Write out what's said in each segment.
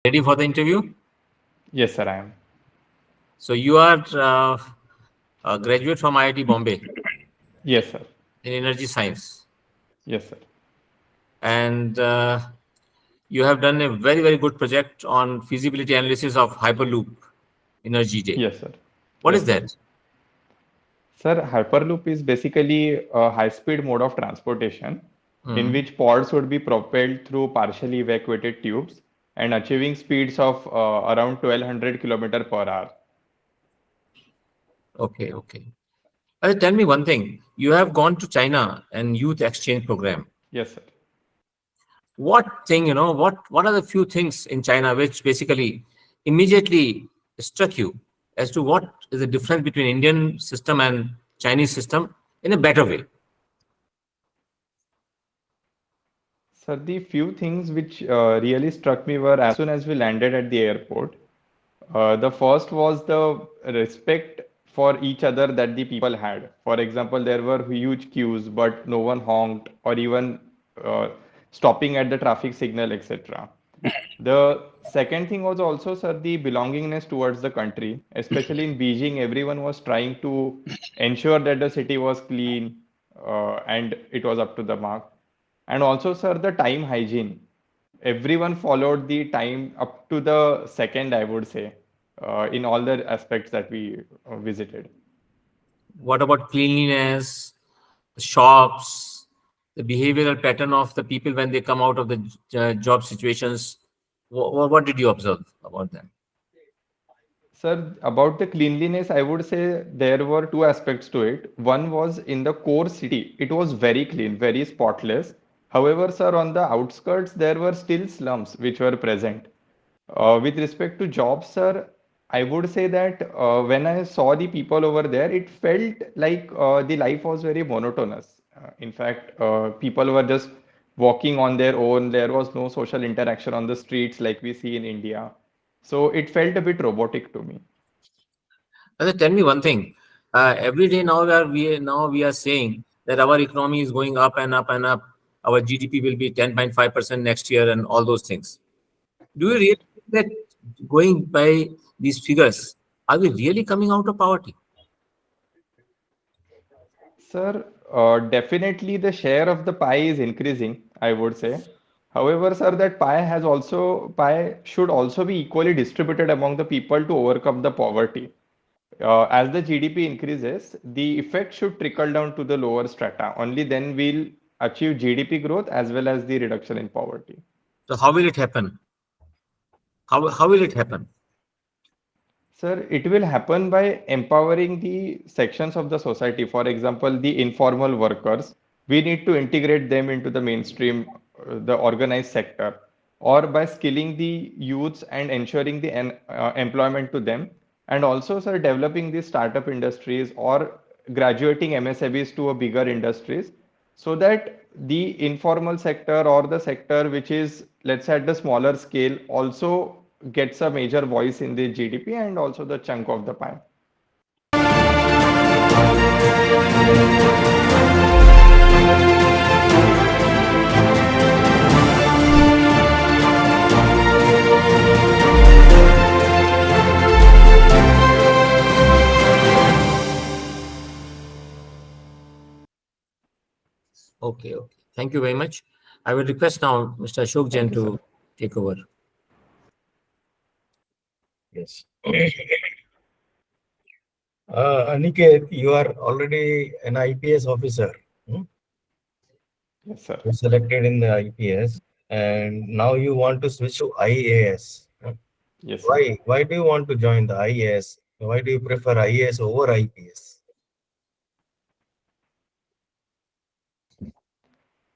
Ready for the interview? Yes, sir, I am. So you are a graduate from IIT Bombay Yes, sir. in energy science, Yes, sir. and you have done a very, very good project on feasibility analysis of Hyperloop Energy Day. Yes, sir. What is Yes, sir. that? Sir, Hyperloop is basically a high-speed mode of transportation in Hmm. which pods would be propelled through partially evacuated tubes and achieving speeds of around 1200 km per hour. Okay, okay. Tell me one thing. You have gone to China and youth exchange program. Yes, sir. What thing, what are the few things in China which basically immediately struck you as to what is the difference between Indian system and Chinese system in a better way? Sir, the few things which really struck me were as soon as we landed at the airport. The first was the respect for each other that the people had. For example, there were huge queues, but no one honked or even uh, stopping at the traffic signal, etc. The second thing was also, sir, the belongingness towards the country, especially in Beijing. Everyone was trying to ensure that the city was clean and it was up to the mark. And also, sir, the time hygiene. Everyone followed the time up to the second, I would say, in all the aspects that we visited. What about cleanliness, the shops, the behavioral pattern of the people when they come out of the job situations? What did you observe about them? Sir, about the cleanliness, I would say there were two aspects to it. One was in the core city, it was very clean, very spotless. However, sir, on the outskirts, there were still slums which were present. With respect to jobs, sir, I would say that when I saw the people over there, it felt like the life was very monotonous. In fact, people were just walking on their own. There was no social interaction on the streets like we see in India. So it felt a bit robotic to me. Tell me one thing. Every day now we are saying that our economy is going up and up and up. Our GDP will be 10.5% next year and all those things. Do you really think that going by these figures, are we really coming out of poverty? Sir, definitely the share of the pie is increasing, I would say. However, sir, that pie should also be equally distributed among the people to overcome the poverty. As the GDP increases, the effect should trickle down to the lower strata. Only then we'll achieve GDP growth as well as the reduction in poverty. So how will it happen? How will it happen? Sir, it will happen by empowering the sections of the society. For example, the informal workers. We need to integrate them into the mainstream, the organized sector, or by skilling the youths and ensuring the employment to them. And also, sir, developing the startup industries or graduating MSMEs to a bigger industries so that the informal sector or the sector which is, let's say, at the smaller scale also gets a major voice in the GDP and also the chunk of the pie. Okay, okay. Thank you very much. I will request now Mr. Ashok Jain Thank you, sir. to take over. Yes. Aniket, you are already an IPS officer. Yes, sir. You selected in the IPS, and now you want to switch to IAS. Yes, sir. Why? Why do you want to join the IAS? Why do you prefer IAS over IPS?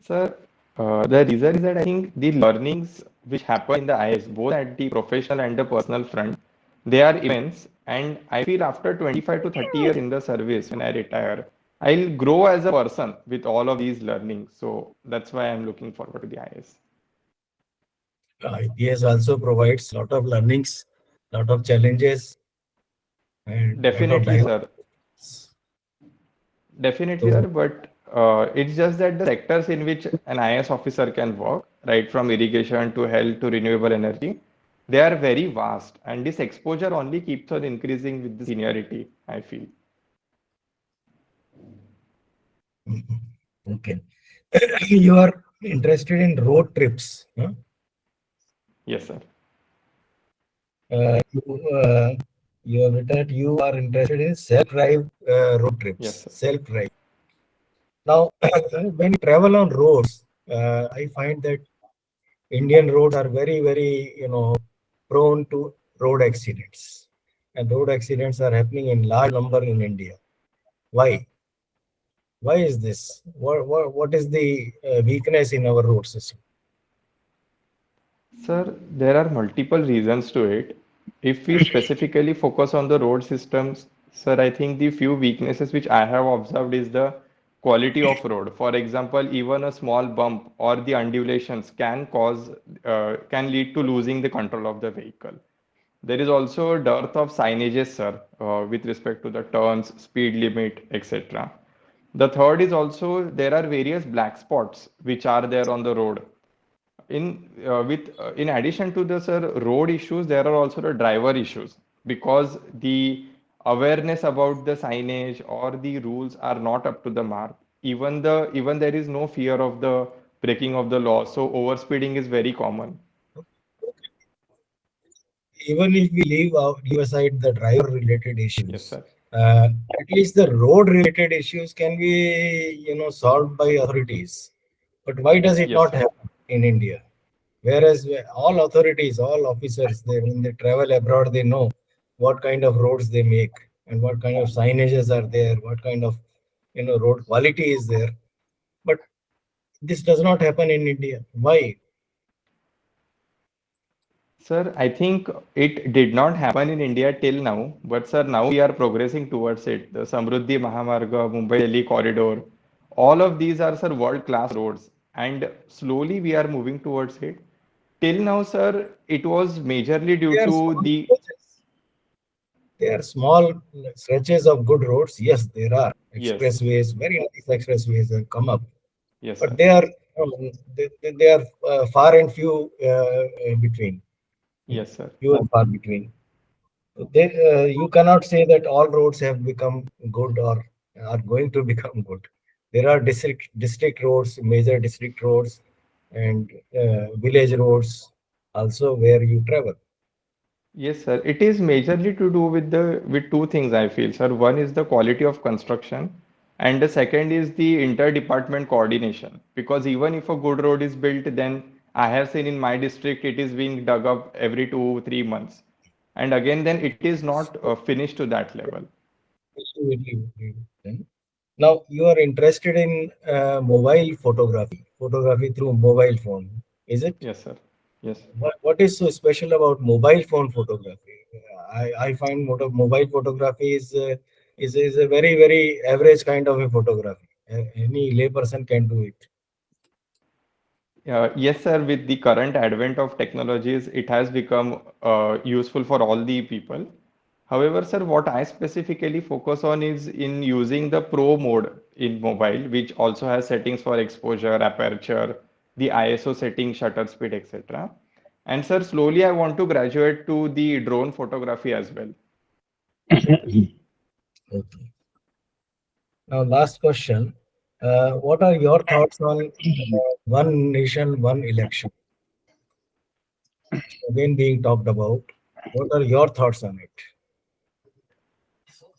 Sir, the reason is that I think the learnings which happen in the IS, both at the professional and the personal front, they are immense. And I feel after 25 to 30 years in the service, when I retire, I'll grow as a person with all of these learnings. So that's why I'm looking forward to the IS. IPS also provides lot of learnings, lot of challenges, and lot of Definitely, sir. diversity. Definitely, sir. So, But it's just that the sectors in which an IS officer can work, right from irrigation to health to renewable energy, they are very vast, and this exposure only keeps on increasing with the seniority, I feel. Okay. You are interested in road trips. Huh? Yes, sir. Uh, you, uh, you have written that you are interested in self-drive road Yes, trips. sir. Self-drive. Now, when you travel on roads, I find that Indian roads are very, very, prone to road accidents. And road accidents are happening in large number in India. Why? Why is this? What is the weakness in our road system? Sir, there are multiple reasons to it. If we specifically focus on the road systems, sir, I think the few weaknesses which I have observed is the quality of road. For example, even a small bump or the undulations can lead to losing the control of the vehicle. There is also a dearth of signages, sir, with respect to the turns, speed limit, etc. The third is also there are various black spots which are there on the road. In addition to the sir road issues, there are also the driver issues because the awareness about the signage or the rules are not up to the mark. Even there is no fear of the breaking of the law, so overspeeding is very common. Even if we leave aside the driver related Yes, issues, sir. at least the road related issues can be solved by authorities. But why does it Yes, not sir. happen in India? Whereas all authorities, all officers, they when they travel abroad, they know what kind of roads they make and what kind of signages are there, what kind of road quality is there. But this does not happen in India. Why? Sir, I think it did not happen in India till now, but sir, now we are progressing towards it. The Samruddhi Mahamarga, Mumbai Delhi corridor, all of these are sir world-class roads, and slowly we are moving towards it. Till now, sir, it was majorly due They are to small the stretches. They are small stretches of good roads. Yes, there are yes, expressways, very nice expressways have come up, yes, but sir, they are they are far and few between, yes, sir. few and far between. You cannot say that all roads have become good or are going to become good. There are district roads, major district roads, and village roads also where you travel. Yes, sir. It is majorly to do with the with two things I feel, sir. One is the quality of construction, and the second is the interdepartment coordination. Because even if a good road is built, then I have seen in my district it is being dug up every 2 3 months, and again then it is not finished to that level. Absolutely. Now you are interested in mobile photography through mobile phone, is it? Yes, sir. Yes. What is so special about mobile phone photography? I find mobile photography is a very, very average kind of a photography. Any layperson can do it. Yes, sir. With the current advent of technologies, it has become useful for all the people. However, sir, what I specifically focus on is in using the pro mode in mobile, which also has settings for exposure, aperture, the ISO setting, shutter speed, etc. And sir, slowly I want to graduate to the drone photography as well. Okay. Now, last question. What are your thoughts on one nation, one election? Again, being talked about. What are your thoughts on it?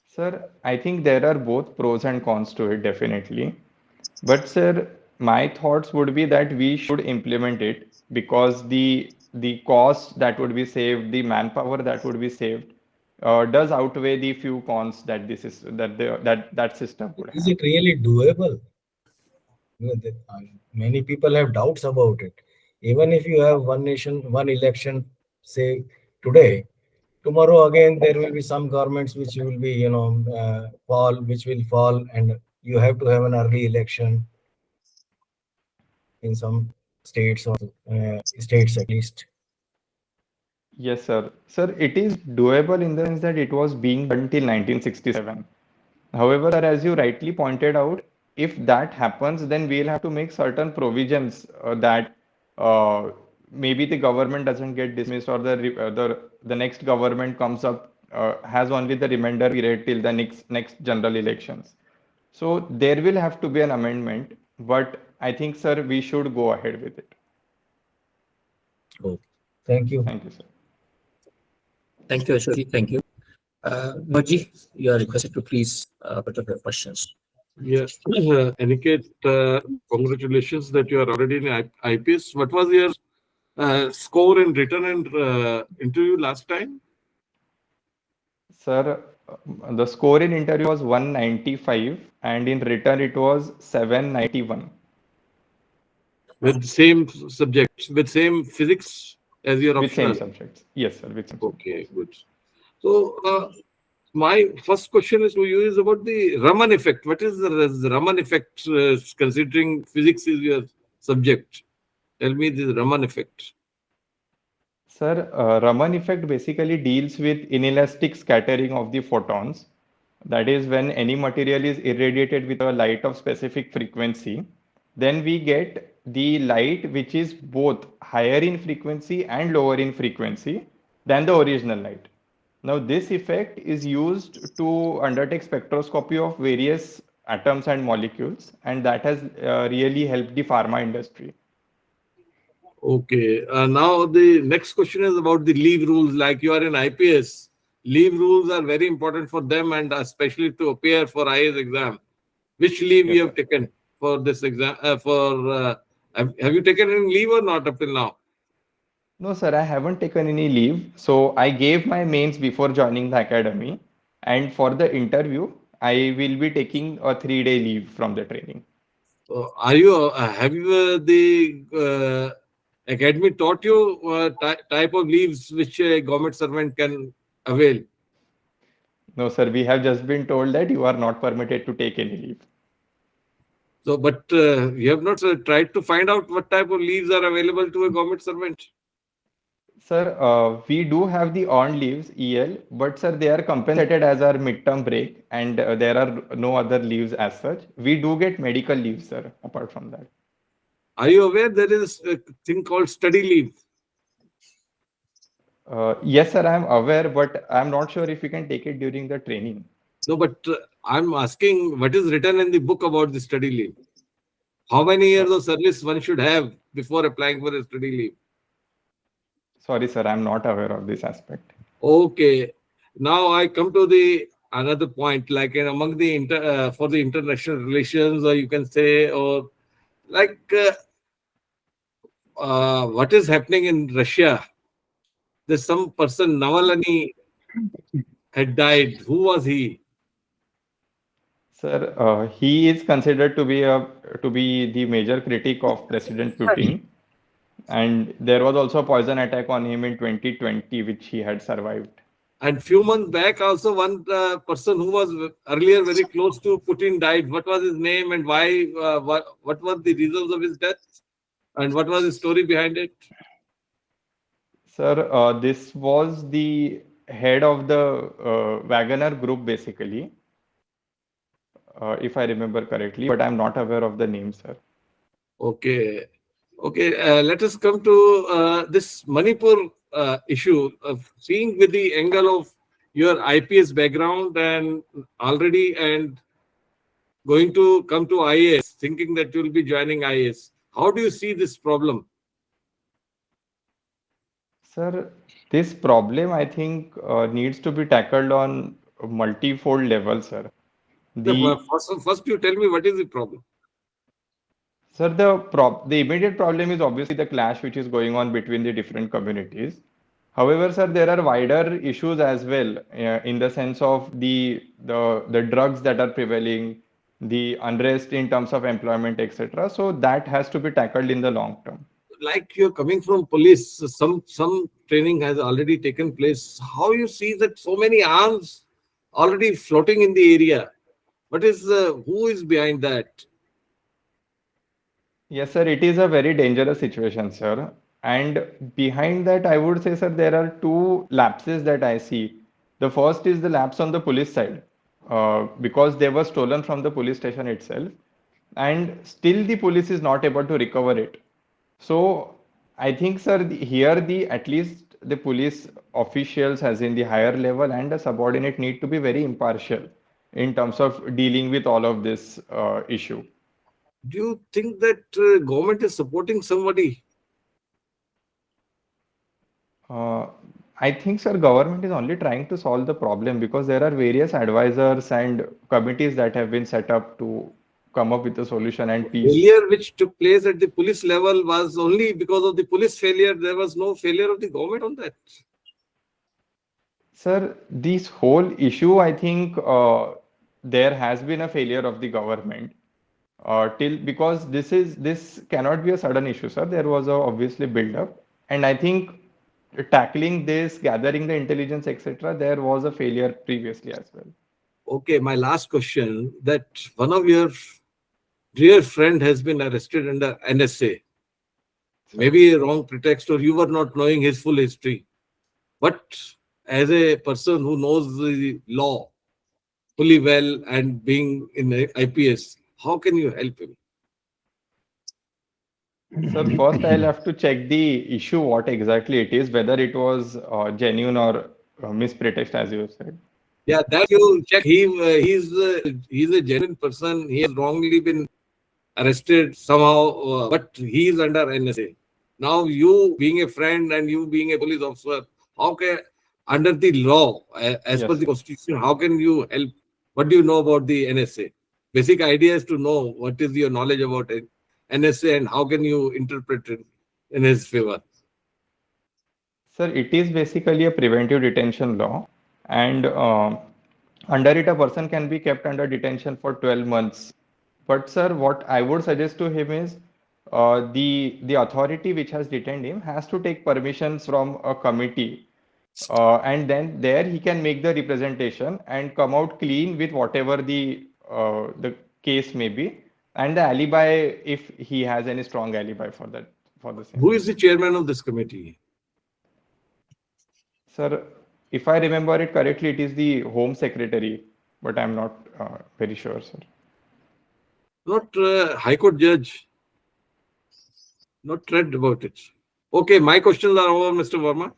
Sir, I think there are both pros and cons to it, definitely. But sir, my thoughts would be that we should implement it because the cost that would be saved, the manpower that would be saved, does outweigh the few cons that this is that system would Is have. it really doable? Many people have doubts about it. Even if you have one nation, one election, say today, tomorrow again there will be some governments which will be, which will fall, and you have to have an early election in some states or states at least. Yes, sir. Sir, it is doable in the sense that it was being done till 1967. However, sir, as you rightly pointed out, if that happens, then we'll have to make certain provisions that uh, maybe the government doesn't get dismissed, or the next government comes up, has only the remainder period till the next general elections. So there will have to be an amendment, but I think, sir, we should go ahead with it. Okay. Thank you. Thank you, sir. Thank you, Ashwati. Thank you. Noji, you are requested to please put up your questions. Yes, Aniket, congratulations that you are already in IPS. What was your score in written and interview last time? Sir, the score in interview was 195 and in written it was 791. With same subjects, with same physics as your With same optional? subjects. Yes, sir. With same subjects. Okay, good. So, my first question is to you is about the Raman effect. What is the Raman effect, considering physics is your subject? Tell me this Raman effect. Sir, Raman effect basically deals with inelastic scattering of the photons. That is, when any material is irradiated with a light of specific frequency, then we get the light which is both higher in frequency and lower in frequency than the original light. Now, this effect is used to undertake spectroscopy of various atoms and molecules, and that has really helped the pharma industry. Okay. Now the next question is about the leave rules. Like you are in IPS, leave rules are very important for them, and especially to appear for IAS exam. Which leave Yes, you have sir. taken for this exam? Have you taken any leave or not up till now? No, sir, I haven't taken any leave. So I gave my mains before joining the academy. And for the interview, I will be taking a 3-day leave from the training. Are you have you the academy taught you type of leaves which a government servant can avail? No, sir, we have just been told that you are not permitted to take any leave. So, but you have not tried to find out what type of leaves are available to a government servant. Sir, we do have the on leaves, EL, but sir, they are compensated as our midterm break, and there are no other leaves as such. We do get medical leaves, sir, apart from that. Are you aware there is a thing called study leave? Yes, sir, I am aware, but I'm not sure if we can take it during the training. No, but I'm asking what is written in the book about the study leave. How many years of service one should have before applying for a study leave? Sorry, sir, I'm not aware of this aspect. Okay. Now I come to the another point, like among the for the international relations, or you can say, or like what is happening in Russia. There's some person, Navalny, had died. Who was he? Sir, he is considered to be the major critic of President Putin, and there was also a poison attack on him in 2020, which he had survived. And few months back, also one person who was earlier very close to Putin died. What was his name and why? What were the reasons of his death? And what was the story behind it? Sir, this was the head of the Wagner group, basically, if I remember correctly, but I'm not aware of the name, sir. Okay. Okay. Let us come to this Manipur issue of seeing with the angle of your IPS background and already and going to come to IAS, thinking that you will be joining IAS. How do you see this problem? Sir, this problem, I think, needs to be tackled on a multifold level, sir. First, you tell me what is the problem. Sir, the immediate problem is obviously the clash which is going on between the different communities. However, sir, there are wider issues as well, in the sense of the drugs that are prevailing, the unrest in terms of employment, etc. So that has to be tackled in the long term. Like you're coming from police, some training has already taken place. How you see that so many arms already floating in the area? What is who is behind that? Yes, sir, it is a very dangerous situation, sir. And behind that, I would say, sir, there are two lapses that I see. The first is the lapse on the police side, because they were stolen from the police station itself, and still the police is not able to recover it. So I think, sir, at least the police officials, as in the higher level and the subordinate, need to be very impartial in terms of dealing with all of this issue. Do you think that government is supporting somebody? Uh, I think, sir, government is only trying to solve the problem because there are various advisors and committees that have been set up to come up with a solution and peace. Failure which took place at the police level was only because of the police failure. There was no failure of the government on that. Sir, this whole issue, I think there has been a failure of the government till because this cannot be a sudden issue, sir. There was a obviously build up, and I think tackling this, gathering the intelligence, etc., there was a failure previously as well. Okay, my last question, that one of your dear friend has been arrested under NSA. Maybe a wrong pretext, or you were not knowing his full history. But as a person who knows the law fully well and being in IPS, how can you help him? Sir, first I'll have to check the issue, what exactly it is, whether it was genuine or mispretext, as you said. Yeah, that you check. He's a genuine person. He has wrongly been arrested somehow, but he is under NSA. Now, you being a friend and you being a police officer, how can, under the law, as per Yes, the constitution, how can you help? What do you know about the NSA? Basic idea is to know what is your knowledge about it, NSA, and how can you interpret it in his favor. sir, it is basically a preventive detention law, and under it, a person can be kept under detention for 12 months. But, sir, what I would suggest to him is the authority which has detained him has to take permissions from a committee, and then there he can make the representation and come out clean with whatever the case may be, and the alibi if he has any strong alibi for that for the same. Who is the chairman of this committee? Sir, if I remember it correctly, it is the Home Secretary, but I'm not very sure, sir. Not High Court judge. Not read about it. Okay, my questions are over, Mr. Verma.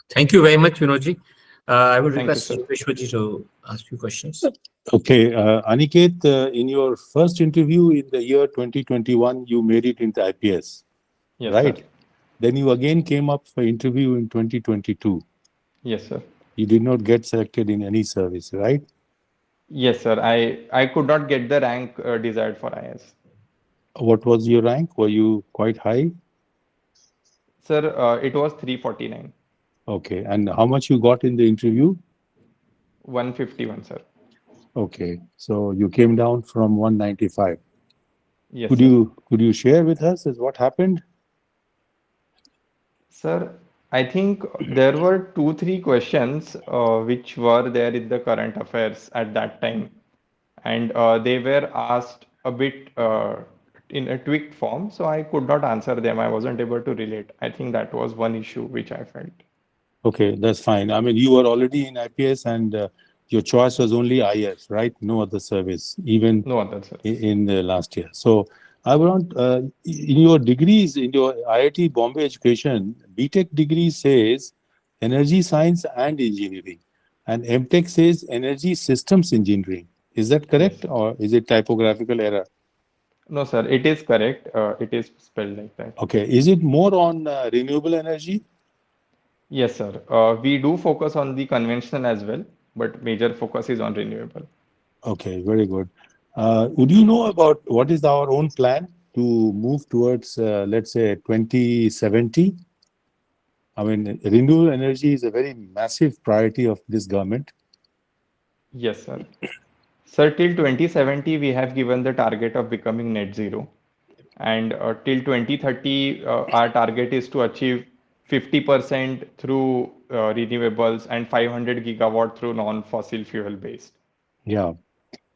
Thank you very much, Vinodji. I would Thank you, request sir. Vishwaji to ask you questions. Okay, Aniket, in your first interview in the year 2021, you made it into IPS, Yes, right? sir. Then you again came up for interview in 2022. Yes, sir. You did not get selected in any service, right? Yes, sir. I could not get the rank desired for IAS. What was your rank? Were you quite high? Sir, it was 349. Okay, and how much you got in the interview? 151, sir. Okay, so you came down from 195. Yes, Could sir. you share with us as what happened? Sir, I think there were 2-3 questions which were there in the current affairs at that time, and they were asked a bit in a tweaked form, so I could not answer them. I wasn't able to relate. I think that was one issue which I felt. Okay, that's fine. I mean, you were already in IPS and your choice was only IS, right? No other service, even No other, sir. in the last year. So I want, in your degrees, in your IIT Bombay education, BTech degree says energy science and engineering, and MTech says energy systems engineering. Is that correct, Yes. or is it typographical error? No, sir, it is correct. It is spelled like that. Okay, is it more on renewable energy? Yes, sir. We do focus on the conventional as well, but major focus is on renewable. Okay, very good. Would you know about what is our own plan to move towards, let's say, 2070? I mean, renewable energy is a very massive priority of this government. Yes, sir. Sir, till 2070, we have given the target of becoming net zero. And till 2030, our target is to achieve 50% through renewables and 500 gigawatt through non-fossil fuel based. Yeah,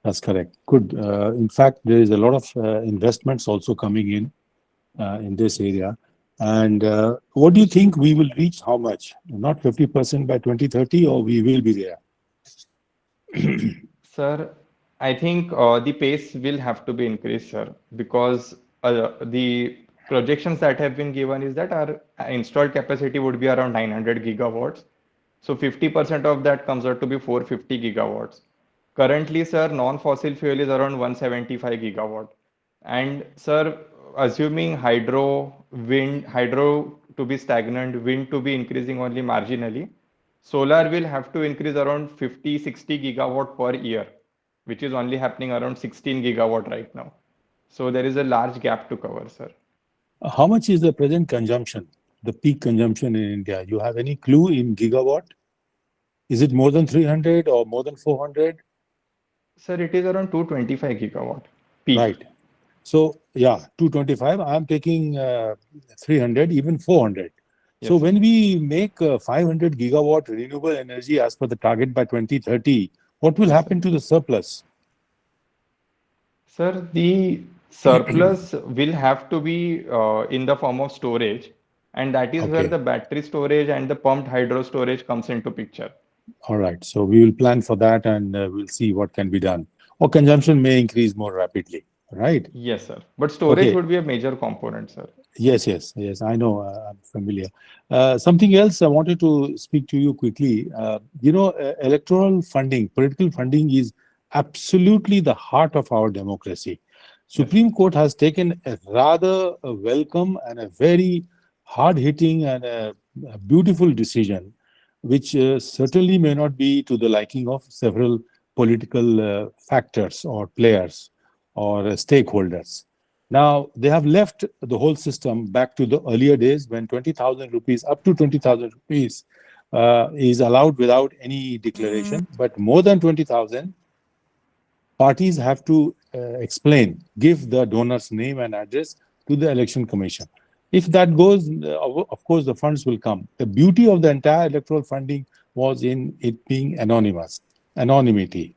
that's correct. Good. In fact, there is a lot of investments also coming in this area. And what do you think we will reach? How much? Not 50% by 2030, or we will be there? Sir, I think the pace will have to be increased, sir, because the projections that have been given is that our installed capacity would be around 900 gigawatts. So 50% of that comes out to be 450 gigawatts. Currently, sir, non-fossil fuel is around 175 gigawatt. And sir, assuming hydro to be stagnant, wind to be increasing only marginally, solar will have to increase around 50, 60 gigawatt per year, which is only happening around 16 gigawatt right now. So there is a large gap to cover, sir. How much is the present consumption, the peak consumption in India? You have any clue in gigawatt? Is it more than 300 or more than 400? Sir, it is around 225 gigawatt peak. Right. So, yeah, 225. I'm taking 300, even 400. So, Yes. when we make 500 gigawatt renewable energy as per the target by 2030, what will happen to the surplus? Sir, the surplus will have to be in the form of storage, and that is where Okay. the battery storage and the pumped hydro storage comes into picture. All right. So, we will plan for that and we'll see what can be done. Or consumption may increase more rapidly, right? Yes, sir. But storage Okay. would be a major component, sir. Yes, I know. I'm familiar. Something else I wanted to speak to you quickly. Electoral funding, political funding is absolutely the heart of our democracy. Supreme Court has taken a rather welcome and a very hard-hitting and a beautiful decision, which certainly may not be to the liking of several political factors or players or stakeholders. Now, they have left the whole system back to the earlier days when 20,000 rupees, up to 20,000 rupees, is allowed without any declaration. But more than 20,000, parties have to give the donor's name and address to the election commission. If that goes, of course, the funds will come. The beauty of the entire electoral funding was in it being anonymity.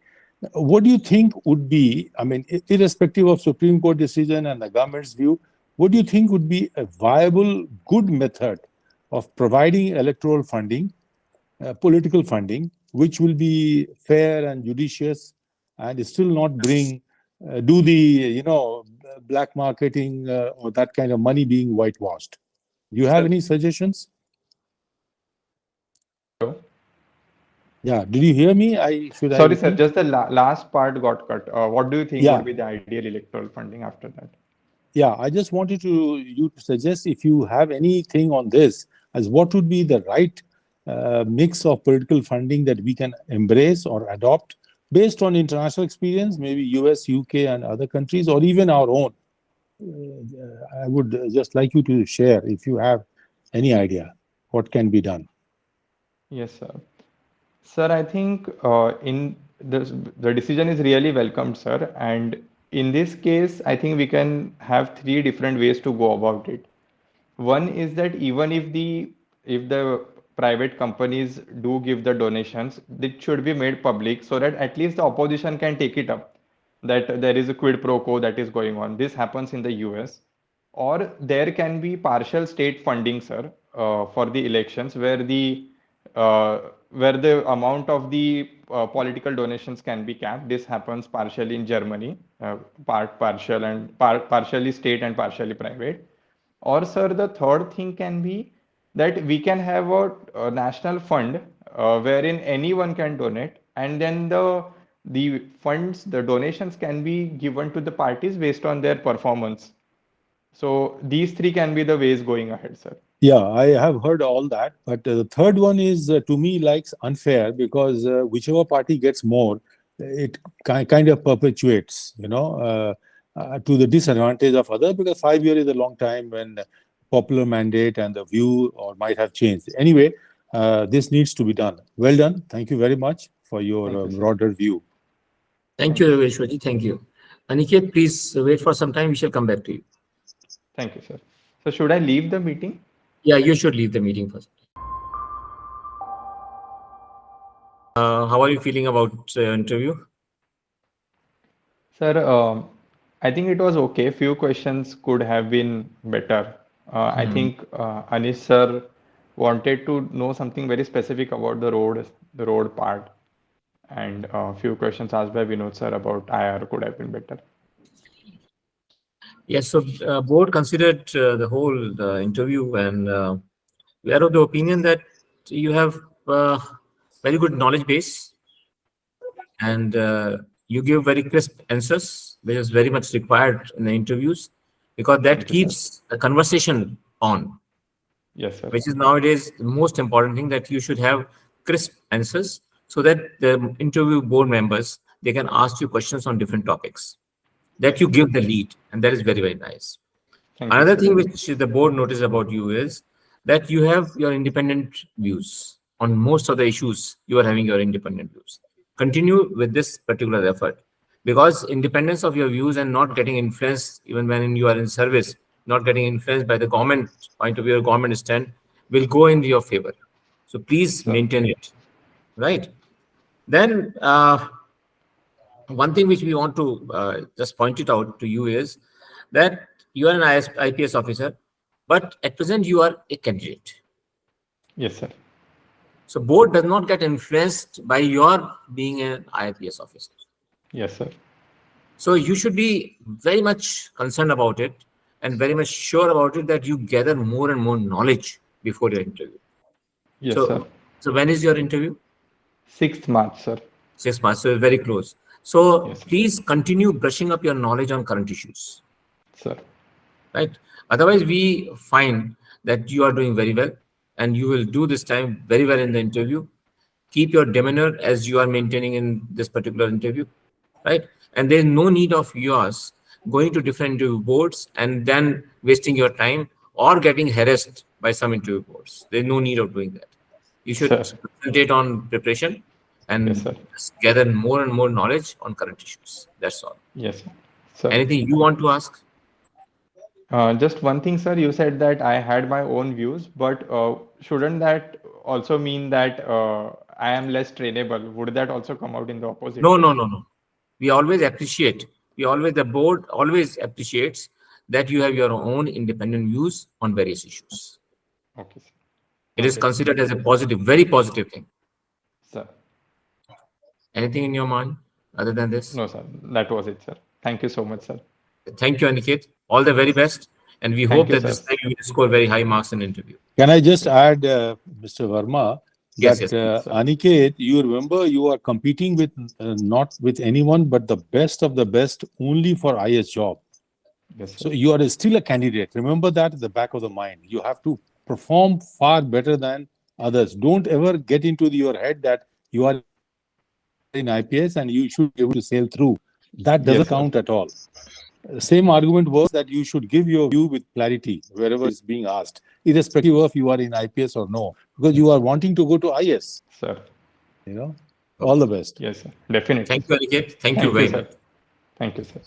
What do you think would be, I mean, irrespective of Supreme Court decision and the government's view, what do you think would be a viable, good method of providing electoral funding, political funding, which will be fair and judicious and still not do the, black marketing or that kind of money being whitewashed? Do you have any suggestions? Hello? Yeah, did you hear me? Sorry, sir, just the last part got cut. What do you think Yeah. would be the ideal electoral funding after that? Yeah, I just wanted you to suggest if you have anything on this, as what would be the right mix of political funding that we can embrace or adopt based on international experience, maybe US, UK, and other countries, or even our own. I would just like you to share if you have any idea what can be done. Yes, sir. Sir, I think the decision is really welcomed, sir. And in this case, I think we can have three different ways to go about it. One is that even if the private companies do give the donations, it should be made public so that at least the opposition can take it up. That there is a quid pro quo that is going on. This happens in the US. Or there can be partial state funding, sir, for the elections where the amount of the political donations can be capped. This happens partially in Germany, partially state and partially private. Or, sir, the third thing can be that we can have a national fund wherein anyone can donate, and then the funds, the donations can be given to the parties based on their performance. So these three can be the ways going ahead, sir. Yeah, I have heard all that, but the third one is to me like unfair because whichever party gets more, it kind of perpetuates, to the disadvantage of others because 5 years is a long time when popular mandate and the view or might have changed. Anyway, this needs to be done. Well done. Thank you very much for your broader view. Thank you, Yogeshwarji. Thank you. Aniket, please wait for some time. We shall come back to you. Thank you, sir. So should I leave the meeting? Yeah, you should leave the meeting first. How are you feeling about interview? Sir, I think it was okay. Few questions could have been better. I think Anish sir wanted to know something very specific about the road part. And a few questions asked by Vinod sir about IR could have been better. Yes, so board considered the whole interview, and we are of the opinion that you have very good knowledge base, and you give very crisp answers, which is very much required in the interviews, because that Thank you, sir. keeps the conversation on, Yes, sir. which is nowadays the most important thing, that you should have crisp answers so that the interview board members, they can ask you questions on different topics, that you give the lead, and that is very, very nice. Thank you, Another sir. thing which the board noticed about you is that you have your independent views on most of the issues. You are having your independent views. Continue with this particular effort, because independence of your views and not getting influenced even when you are in service, not getting influenced by the government point of view or government stand, will go in your favor. So please Sir. maintain it, right? Then one thing which we want to just point it out to you is that you are an IPS officer, but at present you are a candidate. Yes, sir. So board does not get influenced by your being an IPS officer. Yes, sir. So you should be very much concerned about it and very much sure about it, that you gather more and more knowledge before your interview. Yes, So, sir. so when is your interview? 6th March, sir. 6 months, so very close. So Yes, sir. please continue brushing up your knowledge on current issues. Sir. Right? Otherwise, we find that you are doing very well, and you will do this time very well in the interview. Keep your demeanor as you are maintaining in this particular interview, right? And there is no need of yours going to different interview boards and then wasting your time or getting harassed by some interview boards. There is no need of doing that. You should Sir. concentrate on preparation and Yes, sir. just gather more and more knowledge on current issues. That's all. Yes, sir. Sir. Anything you want to ask? Just one thing, sir. You said that I had my own views, but shouldn't that also mean that I am less trainable? Would that also come out in the opposite? No, no, no, no. We always appreciate. The board always appreciates that you have your own independent views on various issues. Okay, sir. It is Okay. considered as a positive, very positive thing. Sir. Anything in your mind other than this? No, sir. That was it, sir. Thank you so much, sir. Thank you, Aniket. All the very best. And we Thank hope you, that this sir. time you will score very high marks in interview. Can I just add, Mr. Verma, Yes, that yes, sir. Aniket, you remember you are competing with not with anyone but the best of the best only for IAS job. Yes, sir. So you are still a candidate. Remember that at the back of the mind. You have to perform far better than others. Don't ever get into your head that you are in IPS and you should be able to sail through. That doesn't Yes, sir. count at all. Same argument was that you should give your view with clarity wherever it's being asked, irrespective of you are in IPS or no, because you are wanting to go to IS. Sir. You know, all the best. Yes, sir. Definitely. Thank you, Aniket. Thank you Thank very you, sir. much. Thank you, sir.